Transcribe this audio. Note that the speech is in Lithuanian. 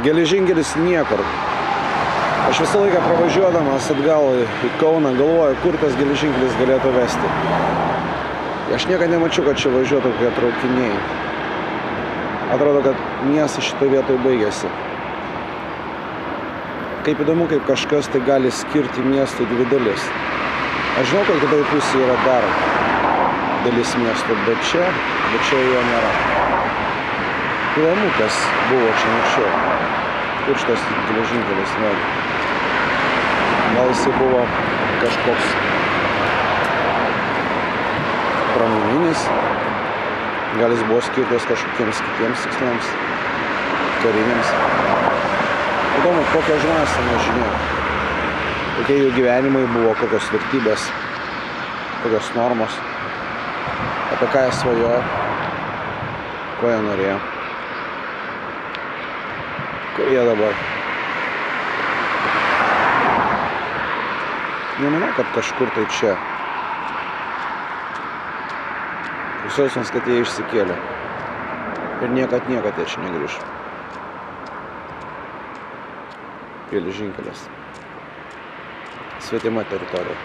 Geležinkelis niekur. Aš visą laiką pravažiuodamas atgal į Kauną galvoju, kur tas geležinkelis galėtų vesti. Aš niekada nemačiau, kad čia važiuotų kokie traukiniai. Atrodo, kad miestas šitoje vietoje baigėsi. Kaip įdomu, kaip kažkas tai gali skirti miestą dvi dalis. Aš žinau, kad kitoje pusėje yra dar dalis miesto, bet čia jo nėra. Įdomu, kas buvo čia anksčiau. Kur šitas geležinkelis vėl? Gal jisai buvo kažkoks pramoninis, gal jis buvo skirtas kažkokiems kitiems tikslams, kariniams. Įdomu, kokie žmonės ten važinėjo, kokie jų gyvenimai buvo, kokios vertybės, kokios normos, apie ką jie svajojo, ko jie norėjo, kur jie dabar. Nemanau, kad kažkur tai čia. Jausmas, kad jie išsikėlė. Ir niekad jie čia negrįš. Geležinkelis. Svetima teritorija.